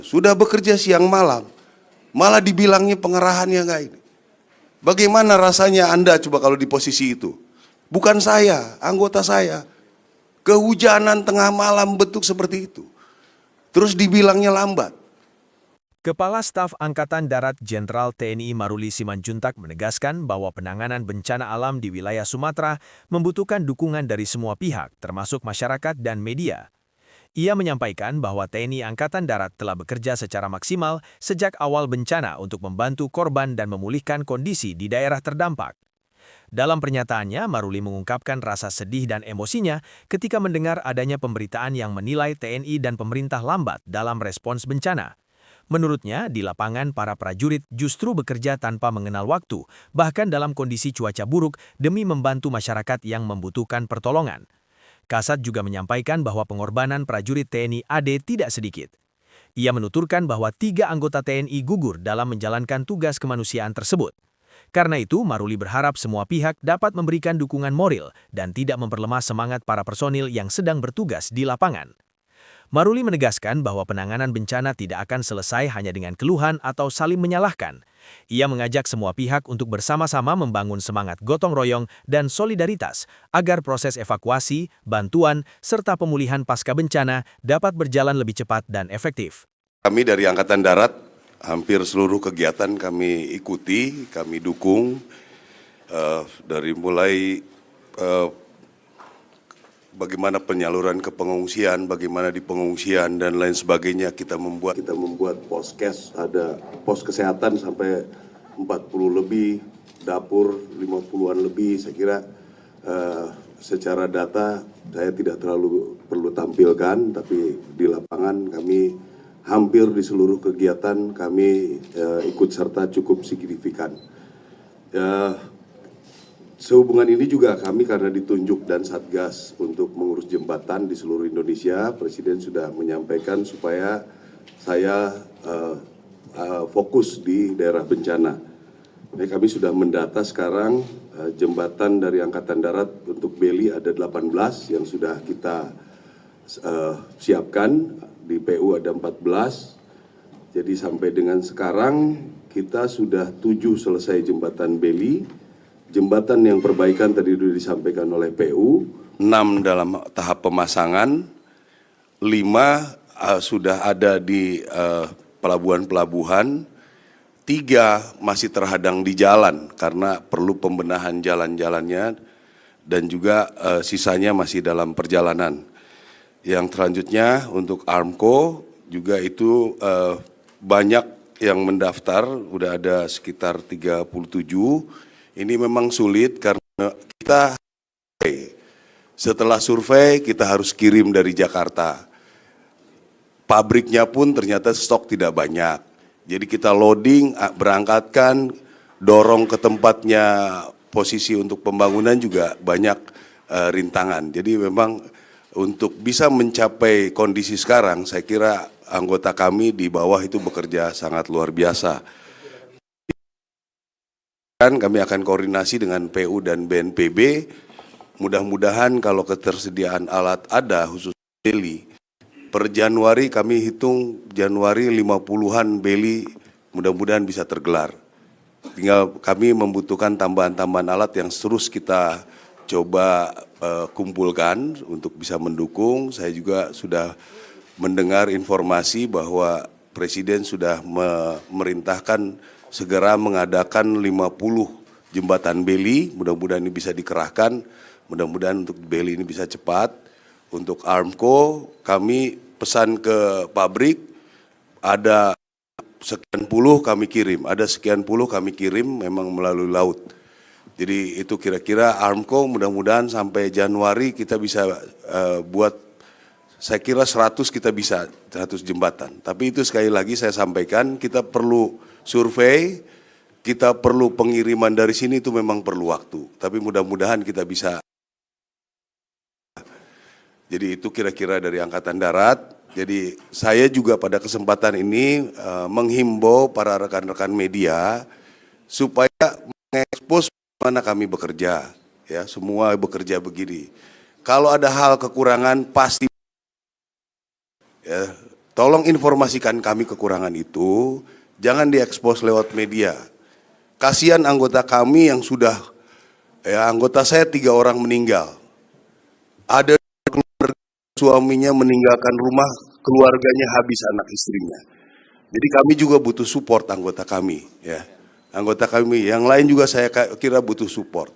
Sudah bekerja siang malam, malah dibilangnya pengerahannya enggak ini. Bagaimana rasanya Anda coba kalau di posisi itu? Bukan saya, anggota saya. Kehujanan tengah malam bentuk seperti itu. Terus dibilangnya lambat. Kepala Staf Angkatan Darat Jenderal TNI Maruli Simanjuntak menegaskan bahwa penanganan bencana alam di wilayah Sumatera membutuhkan dukungan dari semua pihak, termasuk masyarakat dan media. Ia menyampaikan bahwa TNI Angkatan Darat telah bekerja secara maksimal sejak awal bencana untuk membantu korban dan memulihkan kondisi di daerah terdampak. Dalam pernyataannya, Maruli mengungkapkan rasa sedih dan emosinya ketika mendengar adanya pemberitaan yang menilai TNI dan pemerintah lambat dalam respons bencana. Menurutnya, di lapangan para prajurit justru bekerja tanpa mengenal waktu, bahkan dalam kondisi cuaca buruk demi membantu masyarakat yang membutuhkan pertolongan. Kasat juga menyampaikan bahwa pengorbanan prajurit TNI AD tidak sedikit. Ia menuturkan bahwa 3 anggota TNI gugur dalam menjalankan tugas kemanusiaan tersebut. Karena itu, Maruli berharap semua pihak dapat memberikan dukungan moral dan tidak memperlemah semangat para personil yang sedang bertugas di lapangan. Maruli menegaskan bahwa penanganan bencana tidak akan selesai hanya dengan keluhan atau saling menyalahkan. Ia mengajak semua pihak untuk bersama-sama membangun semangat gotong royong dan solidaritas agar proses evakuasi, bantuan, serta pemulihan pasca bencana dapat berjalan lebih cepat dan efektif. Kami dari Angkatan Darat, hampir seluruh kegiatan kami ikuti, kami dukung, dari mulai bagaimana penyaluran ke pengungsian, bagaimana di pengungsian dan lain sebagainya kita membuat poskes, ada pos kesehatan sampai 40 lebih, dapur 50-an lebih. Saya kira secara data saya tidak terlalu perlu tampilkan, tapi di lapangan kami hampir di seluruh kegiatan kami ikut serta cukup signifikan. Sehubungan ini juga kami karena ditunjuk dan Satgas untuk mengurus jembatan di seluruh Indonesia, Presiden sudah menyampaikan supaya saya fokus di daerah bencana. Jadi kami sudah mendata sekarang jembatan dari Angkatan Darat untuk Beli ada 18 yang sudah kita siapkan, di PU ada 14. Jadi sampai dengan sekarang kita sudah 7 selesai jembatan Beli. Jembatan yang perbaikan tadi sudah disampaikan oleh PU, 6 dalam tahap pemasangan, 5 sudah ada di pelabuhan-pelabuhan, 3 masih terhadang di jalan karena perlu pembenahan jalan-jalannya, dan juga sisanya masih dalam perjalanan. Yang selanjutnya untuk Armco juga itu banyak yang mendaftar, udah ada sekitar 37. Ini memang sulit karena kita setelah survei kita harus kirim dari Jakarta. Pabriknya pun ternyata stok tidak banyak. Jadi kita loading, berangkatkan, dorong ke tempatnya, posisi untuk pembangunan juga banyak rintangan. Jadi memang untuk bisa mencapai kondisi sekarang, saya kira anggota kami di bawah itu bekerja sangat luar biasa. Kami akan koordinasi dengan PU dan BNPB, mudah-mudahan kalau ketersediaan alat ada khusus Beli, per Januari kami hitung Januari 50-an Beli mudah-mudahan bisa tergelar. Tinggal kami membutuhkan tambahan-tambahan alat yang terus kita coba kumpulkan untuk bisa mendukung. Saya juga sudah mendengar informasi bahwa Presiden sudah memerintahkan segera mengadakan 50 jembatan Beli, mudah-mudahan ini bisa dikerahkan, mudah-mudahan untuk Beli ini bisa cepat. Untuk Armco, kami pesan ke pabrik, ada sekian puluh kami kirim, memang melalui laut. Jadi itu kira-kira Armco mudah-mudahan sampai Januari kita bisa buat, saya kira 100 kita bisa, 100 jembatan. Tapi itu sekali lagi saya sampaikan, kita perlu survei, kita perlu pengiriman dari sini, itu memang perlu waktu. Tapi mudah-mudahan kita bisa. Jadi itu kira-kira dari Angkatan Darat. Jadi saya juga pada kesempatan ini menghimbau para rekan-rekan media supaya mengekspos mana kami bekerja. Ya, semua bekerja begini. Kalau ada hal kekurangan pasti ya, tolong informasikan kami kekurangan itu, jangan diekspos lewat media. Kasihan anggota kami yang sudah, anggota saya 3 orang meninggal. Ada suaminya meninggalkan rumah, keluarganya habis anak istrinya. Jadi kami juga butuh support anggota kami, ya. Anggota kami, yang lain juga saya kira butuh support.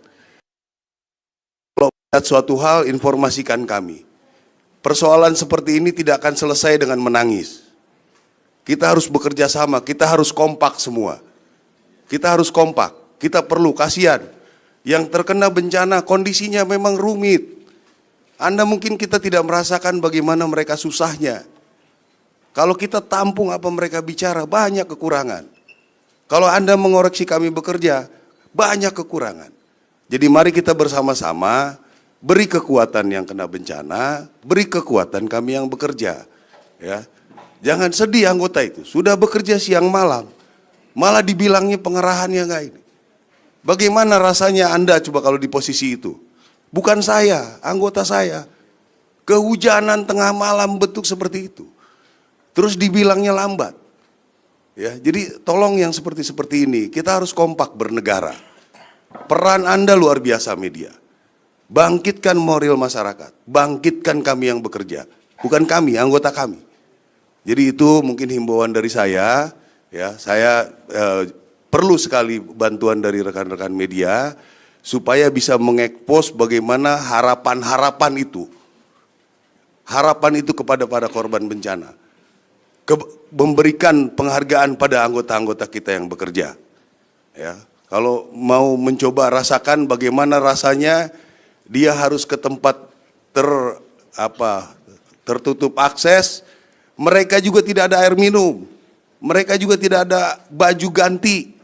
Kalau lihat suatu hal, informasikan kami. Persoalan seperti ini tidak akan selesai dengan menangis. Kita harus bekerja sama, kita harus kompak semua. Kita harus kompak, kita perlu, kasihan. Yang terkena bencana kondisinya memang rumit. Anda mungkin kita tidak merasakan bagaimana mereka susahnya. Kalau kita tampung apa mereka bicara, banyak kekurangan. Kalau Anda mengoreksi kami bekerja, banyak kekurangan. Jadi mari kita bersama-sama beri kekuatan yang kena bencana, beri kekuatan kami yang bekerja. Ya, jangan sedih anggota itu, sudah bekerja siang malam, malah dibilangnya pengerahannya enggak ini. Bagaimana rasanya Anda coba kalau di posisi itu? Bukan saya, anggota saya. Kehujanan tengah malam betul seperti itu. Terus dibilangnya lambat. Ya, jadi tolong yang seperti ini, kita harus kompak bernegara. Peran Anda luar biasa media. Bangkitkan moral masyarakat, bangkitkan kami yang bekerja. Bukan kami, anggota kami. Jadi itu mungkin himbauan dari saya, ya, saya perlu sekali bantuan dari rekan-rekan media supaya bisa mengekspos bagaimana harapan-harapan itu. Harapan itu kepada para korban bencana. Memberikan penghargaan pada anggota-anggota kita yang bekerja. Ya, kalau mau mencoba rasakan bagaimana rasanya dia harus ke tempat tertutup akses, mereka juga tidak ada air minum, mereka juga tidak ada baju ganti,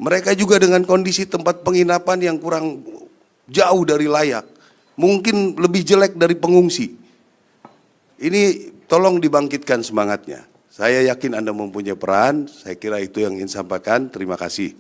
mereka juga dengan kondisi tempat penginapan yang kurang jauh dari layak, mungkin lebih jelek dari pengungsi. Ini tolong dibangkitkan semangatnya. Saya yakin Anda mempunyai peran, saya kira itu yang ingin sampaikan. Terima kasih.